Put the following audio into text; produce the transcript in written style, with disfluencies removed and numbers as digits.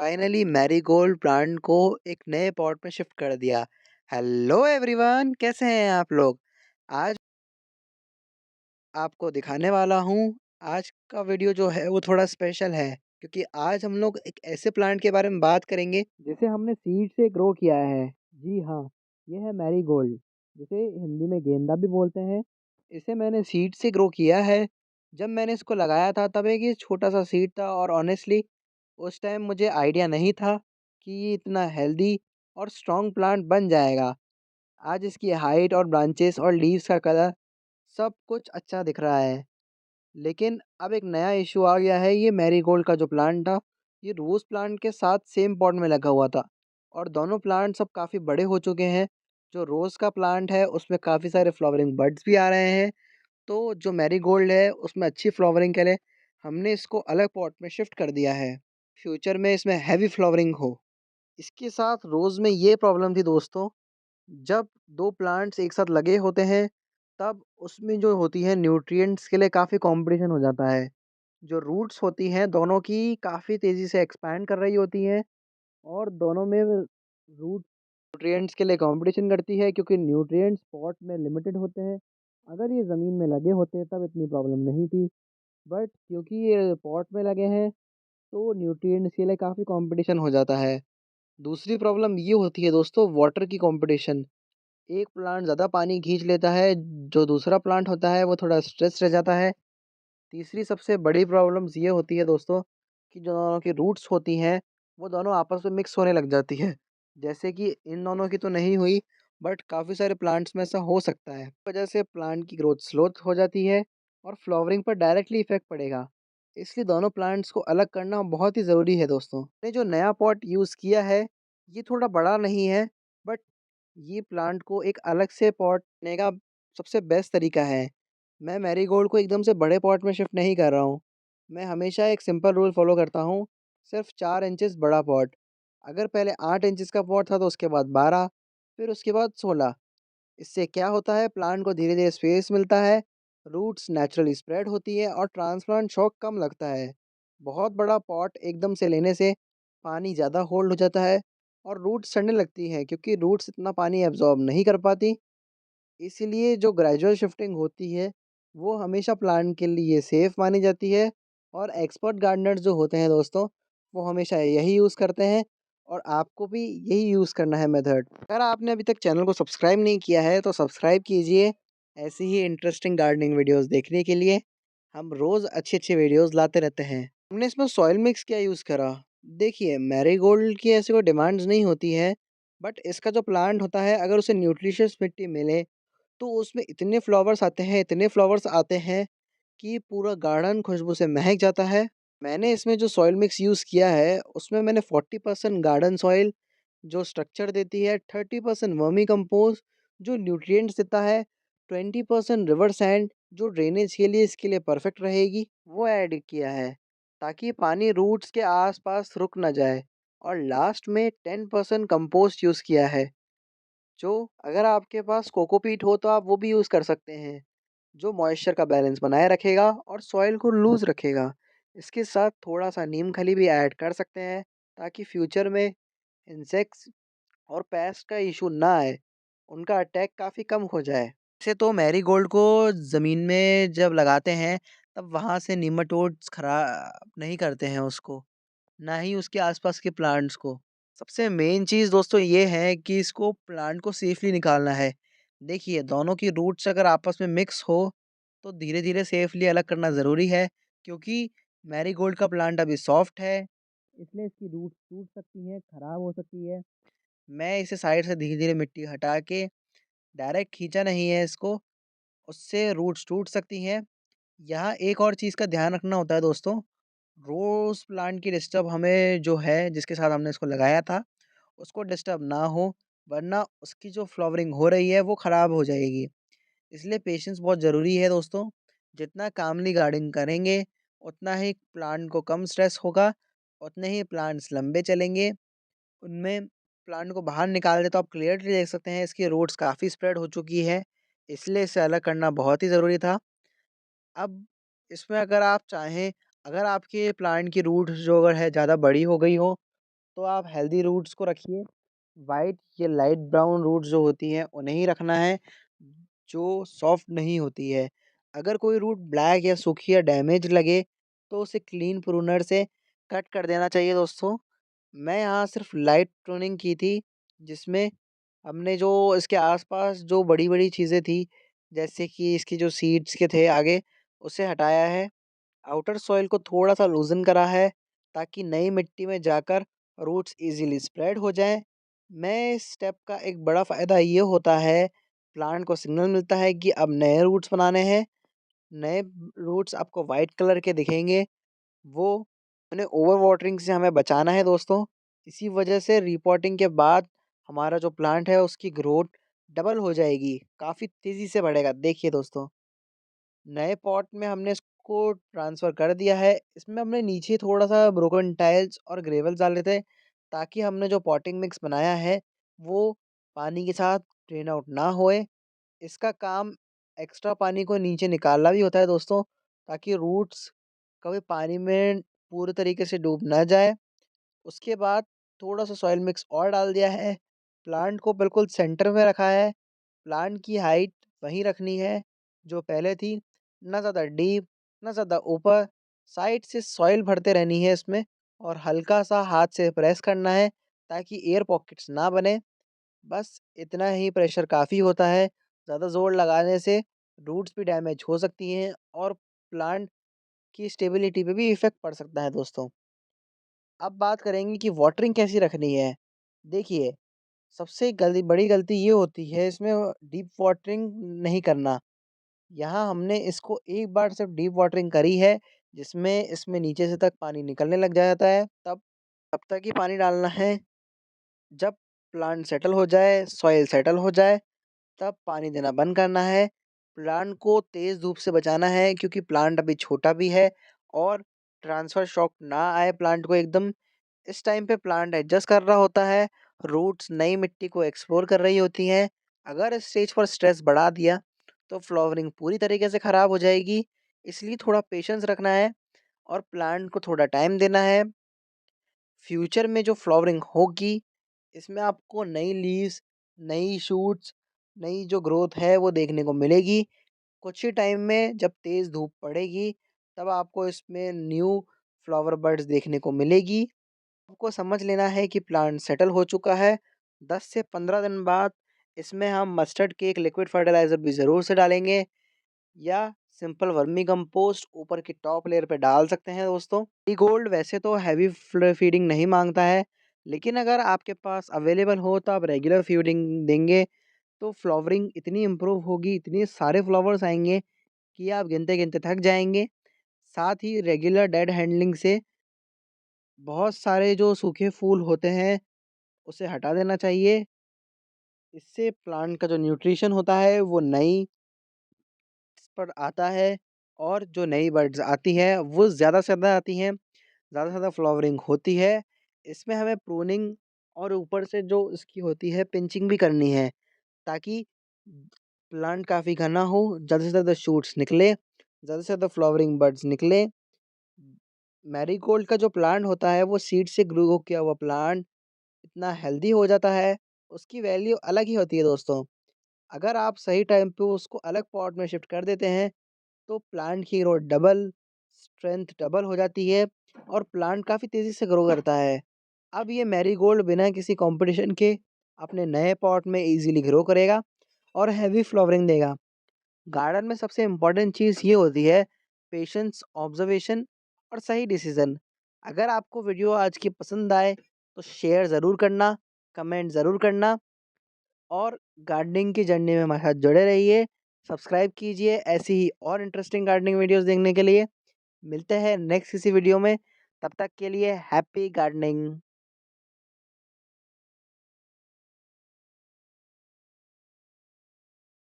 Finally marigold plant को एक नए पॉट में शिफ्ट कर दिया। हेलो एवरीवन, कैसे हैं आप लोग? आज आपको दिखाने वाला हूँ। आज का वीडियो जो है वो थोड़ा स्पेशल है, क्योंकि आज हम लोग एक ऐसे प्लांट के बारे में बात करेंगे जिसे हमने सीड से ग्रो किया है। जी हाँ, ये है मैरीगोल्ड, जिसे हिंदी में गेंदा भी बोलते हैं। इसे मैंने सीड से ग्रो किया है। जब मैंने इसको लगाया था तब एक ये छोटा सा सीड था, और ऑनेस्टली उस टाइम मुझे आइडिया नहीं था कि ये इतना हेल्दी और स्ट्रॉन्ग प्लांट बन जाएगा। आज इसकी हाइट और ब्रांचेस और लीव्स का कलर सब कुछ अच्छा दिख रहा है। लेकिन अब एक नया इशू आ गया है। ये मैरीगोल्ड का जो प्लांट था, ये रोज़ प्लांट के साथ सेम पॉट में लगा हुआ था, और दोनों प्लांट सब काफ़ी बड़े हो चुके हैं। जो रोज़ का प्लांट है उसमें काफ़ी सारे फ्लावरिंग बड्स भी आ रहे हैं। तो जो मैरीगोल्ड है उसमें अच्छी फ्लावरिंग के लिए हमने इसको अलग पॉट में शिफ्ट कर दिया है। फ्यूचर में इसमें हैवी फ्लावरिंग हो। इसके साथ रोज़ में ये प्रॉब्लम थी दोस्तों, जब 2 प्लांट्स एक साथ लगे होते हैं, तब उसमें जो होती है न्यूट्रिएंट्स के लिए काफ़ी कॉम्पिटिशन हो जाता है। जो रूट्स होती हैं दोनों की काफ़ी तेज़ी से एक्सपैंड कर रही होती हैं, और दोनों में रूट न्यूट्रिएंट्स के लिए कॉम्पिटिशन करती है, क्योंकि न्यूट्रिएंट्स पॉट में लिमिटेड होते हैं। अगर ये ज़मीन में लगे होते तब इतनी प्रॉब्लम नहीं थी, बट क्योंकि ये पॉट में लगे हैं तो न्यूट्रिएंट्स के लिए काफ़ी कॉम्पिटिशन हो जाता है। दूसरी प्रॉब्लम ये होती है दोस्तों, वाटर की कॉम्पिटिशन। एक प्लांट ज़्यादा पानी खींच लेता है, जो दूसरा प्लांट होता है वो थोड़ा स्ट्रेस रह जाता है। तीसरी सबसे बड़ी प्रॉब्लम्स ये होती है दोस्तों, कि जो दोनों की रूट्स होती हैं वो दोनों आपस में मिक्स होने लग जाती है। जैसे कि इन दोनों की तो नहीं हुई, बट काफ़ी सारे प्लांट्स में ऐसा हो सकता है। इस वजह से प्लांट की ग्रोथ स्लो हो जाती है, और फ्लावरिंग पर डायरेक्टली इफेक्ट पड़ेगा। इसलिए दोनों प्लांट्स को अलग करना बहुत ही ज़रूरी है दोस्तों। मैंने जो नया पॉट यूज़ किया है ये थोड़ा बड़ा नहीं है, बट ये प्लांट को एक अलग से पॉट लेने का सबसे बेस्ट तरीका है। मैं मैरीगोल्ड को एकदम से बड़े पॉट में शिफ्ट नहीं कर रहा हूँ। मैं हमेशा एक सिंपल रूल फॉलो करता हूँ, सिर्फ 4 इंचेस बड़ा पॉट। अगर पहले 8 इंचेस का पॉट था तो उसके बाद 12, फिर उसके बाद 16। इससे क्या होता है, प्लांट को धीरे धीरे स्पेस मिलता है, रूट्स नेचुरली स्प्रेड होती है, और ट्रांसप्लांट शॉक कम लगता है। बहुत बड़ा पॉट एकदम से लेने से पानी ज़्यादा होल्ड हो जाता है, और रूट्स सड़ने लगती हैं, क्योंकि रूट्स इतना पानी एब्जॉर्ब नहीं कर पाती। इसीलिए जो ग्रेजुअल शिफ्टिंग होती है, वो हमेशा प्लांट के लिए सेफ़ मानी जाती है, और एक्सपर्ट गार्डनर्स जो होते हैं दोस्तों, वो हमेशा यही यूज़ करते हैं, और आपको भी यही यूज़ करना है मेथड। अगर आपने अभी तक चैनल को सब्सक्राइब नहीं किया है, तो सब्सक्राइब कीजिए। ऐसी ही इंटरेस्टिंग गार्डनिंग वीडियोज़ देखने के लिए हम रोज़ अच्छे-अच्छे वीडियोज़ लाते रहते हैं। हमने इसमें सॉइल मिक्स क्या यूज़ करा? देखिए, मैरीगोल्ड की ऐसी कोई डिमांड्स नहीं होती है, बट इसका जो प्लांट होता है अगर उसे न्यूट्रिशियस मिट्टी मिले, तो उसमें इतने फ्लावर्स आते हैं, इतने फ्लावर्स आते हैं कि पूरा गार्डन खुशबू से महक जाता है। मैंने इसमें जो सॉइल मिक्स यूज़ किया है, उसमें मैंने 40% गार्डन सॉइल जो स्ट्रक्चर देती है, 30% वर्मी कंपोस्ट जो न्यूट्रिएंट्स देता है, 20% रिवर सैंड जो ड्रेनेज के लिए इसके लिए परफेक्ट रहेगी, वो ऐड किया है, ताकि पानी रूट्स के आस-पास रुक ना जाए। और लास्ट में 10% कंपोस्ट यूज़ किया है, जो अगर आपके पास कोकोपीट हो तो आप वो भी यूज़ कर सकते हैं, जो मॉइस्चर का बैलेंस बनाए रखेगा और सॉइल को लूज़ रखेगा। इसके साथ थोड़ा-सा नीम खली भी ऐड कर सकते हैं, ताकि फ्यूचर में इंसेक्ट्स और पेस्ट का इश्यू ना आए, उनका अटैक काफ़ी कम हो जाए। वैसे तो मैरीगोल्ड को ज़मीन में जब लगाते हैं, तब वहाँ से नीमाटोड्स खराब नहीं करते हैं उसको, ना ही उसके आसपास के प्लांट्स को। सबसे मेन चीज़ दोस्तों ये है कि इसको प्लांट को सेफ़ली निकालना है। देखिए, दोनों की रूट्स अगर आपस में मिक्स हो, तो धीरे-धीरे सेफ़ली अलग करना ज़रूरी है, क्योंकि मैरीगोल्ड का प्लांट अभी सॉफ्ट है, इसलिए इसकी रूट्स टूट सकती हैं, खराब हो सकती है। मैं इसे साइड से धीरे-धीरे मिट्टी हटा के डायरेक्ट खींचा नहीं है इसको, उससे रूट्स टूट सकती हैं। यहाँ एक और चीज़ का ध्यान रखना होता है दोस्तों, रोज़ प्लांट की डिस्टर्ब हमें जो है जिसके साथ हमने इसको लगाया था, उसको डिस्टर्ब ना हो, वरना उसकी जो फ्लावरिंग हो रही है वो ख़राब हो जाएगी। इसलिए पेशेंस बहुत ज़रूरी है दोस्तों। जितना कामली गार्डनिंग करेंगे, उतना ही प्लांट को कम स्ट्रेस होगा, उतने ही प्लांट्स लंबे चलेंगे। उनमें प्लांट को बाहर निकाल दें तो आप क्लियरली देख सकते हैं इसकी रूट्स काफ़ी स्प्रेड हो चुकी है, इसलिए इसे अलग करना बहुत ही ज़रूरी था। अब इसमें अगर आप चाहें, अगर आपके प्लांट की रूट्स जो अगर है ज़्यादा बड़ी हो गई हो, तो आप हेल्दी रूट्स को रखिए। वाइट या लाइट ब्राउन रूट्स जो होती हैं उन्हें ही रखना है, जो सॉफ्ट नहीं होती है। अगर कोई रूट ब्लैक या सूखी या डैमेज लगे तो उसे क्लीन प्रूनर से कट कर देना चाहिए दोस्तों। मैं यहाँ सिर्फ लाइट प्रूनिंग की थी, जिसमें हमने जो इसके आसपास जो बड़ी-बड़ी चीज़ें थी, जैसे कि इसकी जो सीड्स के थे आगे, उसे हटाया है। आउटर सॉइल को थोड़ा-सा लूज़न करा है, ताकि नई मिट्टी में जाकर रूट्स ईज़िली स्प्रेड हो जाएँ। मैं इस स्टेप का एक बड़ा फ़ायदा ये होता है, प्लांट को सिग्नल मिलता है कि अब नए रूट्स बनाने हैं। नए रूट्स आपको व्हाइट कलर के दिखेंगे, वो उन्हें ओवर वाटरिंग से हमें बचाना है दोस्तों। इसी वजह से रिपोर्टिंग के बाद हमारा जो प्लांट है उसकी ग्रोथ डबल हो जाएगी, काफ़ी तेज़ी से बढ़ेगा। देखिए दोस्तों, नए पॉट में हमने इसको ट्रांसफ़र कर दिया है। इसमें हमने नीचे थोड़ा-सा ब्रोकन टाइल्स और ग्रेवल्स डाले थे, ताकि हमने जो पॉटिंग मिक्स बनाया है, वो पानी के साथ ड्रेन आउट ना होए। इसका काम एक्स्ट्रा पानी को नीचे निकालना भी होता है दोस्तों, ताकि रूट्स कभी पानी में पूरे तरीके से डूब ना जाए। उसके बाद थोड़ा-सा सॉइल मिक्स और डाल दिया है। प्लांट को बिल्कुल सेंटर में रखा है। प्लांट की हाइट वहीं रखनी है जो पहले थी, ना ज़्यादा डीप, ना ज़्यादा ऊपर। साइड से सॉइल भरते रहनी है इसमें, और हल्का-सा हाथ से प्रेस करना है, ताकि एयर पॉकेट्स ना बने। बस इतना ही प्रेशर काफ़ी होता है। ज़्यादा ज़ोर लगाने से रूट्स भी डैमेज हो सकती हैं, और प्लांट की स्टेबिलिटी पे भी इफ़ेक्ट पड़ सकता है दोस्तों। अब बात करेंगे कि वाटरिंग कैसी रखनी है। देखिए, सबसे बड़ी गलती ये होती है इसमें डीप वाटरिंग नहीं करना। यहाँ हमने इसको एक बार सिर्फ डीप वाटरिंग करी है, जिसमें इसमें नीचे से तक पानी निकलने लग जाता है, तब तक ही पानी डालना है। जब प्लांट सेटल हो जाए, सॉइल सेटल हो जाए, तब पानी देना बंद करना है। प्लांट को तेज़ धूप से बचाना है, क्योंकि प्लांट अभी छोटा भी है, और ट्रांसफ़र शॉक ना आए प्लांट को एकदम। इस टाइम पे प्लांट एडजस्ट कर रहा होता है, रूट्स नई मिट्टी को एक्सप्लोर कर रही होती हैं। अगर इस स्टेज पर स्ट्रेस बढ़ा दिया, तो फ्लावरिंग पूरी तरीके से ख़राब हो जाएगी। इसलिए थोड़ा पेशेंस रखना है, और प्लांट को थोड़ा टाइम देना है। फ्यूचर में जो फ्लावरिंग होगी, इसमें आपको नई लीव्स, नई शूट्स, नई जो ग्रोथ है वो देखने को मिलेगी। कुछ ही टाइम में जब तेज़ धूप पड़ेगी, तब आपको इसमें न्यू फ्लावर बड्स देखने को मिलेगी। आपको समझ लेना है कि प्लांट सेटल हो चुका है। 10 से 15 दिन बाद इसमें हम मस्टर्ड केक लिक्विड फर्टिलाइज़र भी ज़रूर से डालेंगे, या सिंपल वर्मी कंपोस्ट ऊपर की टॉप लेयर पे डाल सकते हैं दोस्तों। मैरीगोल्ड वैसे तो हैवी फीडिंग नहीं मांगता है, लेकिन अगर आपके पास अवेलेबल हो तो आप रेगुलर फीडिंग देंगे, तो फ्लावरिंग इतनी इम्प्रूव होगी, इतने सारे फ्लावर्स आएँगे कि आप गिनते-गिनते थक जाएँगे। साथ ही रेगुलर डेड हैंडलिंग से बहुत सारे जो सूखे फूल होते हैं, उसे हटा देना चाहिए। इससे प्लांट का जो न्यूट्रिशन होता है वो नई इस पर आता है, और जो नई बड्स आती हैं वो ज़्यादा से ज़्यादा आती हैं, ज़्यादा से ज़्यादा फ्लावरिंग होती है। इसमें हमें प्रूनिंग और ऊपर से जो इसकी होती है पिंचिंग भी करनी है, ताकि प्लांट काफ़ी घना हो, ज़्यादा से ज़्यादा शूट्स निकले, ज़्यादा से ज़्यादा फ्लावरिंग बड्स निकले। मैरीगोल्ड का जो प्लांट होता है वो सीड से ग्रो किया हुआ प्लांट इतना हेल्दी हो जाता है, उसकी वैल्यू अलग ही होती है दोस्तों। अगर आप सही टाइम पे उसको अलग पॉट में शिफ्ट कर देते हैं, तो प्लांट की ग्रोथ डबल, स्ट्रेंथ डबल हो जाती है, और प्लांट काफ़ी तेज़ी से ग्रो करता है। अब ये मैरीगोल्ड बिना किसी कॉम्पिटिशन के अपने नए पॉट में ईज़िली ग्रो करेगा, और हेवी फ्लावरिंग देगा। गार्डन में सबसे इम्पोर्टेंट चीज़ ये होती है पेशेंस, ऑब्जर्वेशन और सही डिसीज़न। अगर आपको वीडियो आज की पसंद आए, तो शेयर ज़रूर करना, कमेंट ज़रूर करना, और गार्डनिंग की जर्नी में हमारे साथ जुड़े रहिए। सब्सक्राइब कीजिए ऐसी ही और इंटरेस्टिंग गार्डनिंग वीडियोज़ देखने के लिए। मिलते हैं नेक्स्ट किसी वीडियो में, तब तक के लिए हैप्पी गार्डनिंग।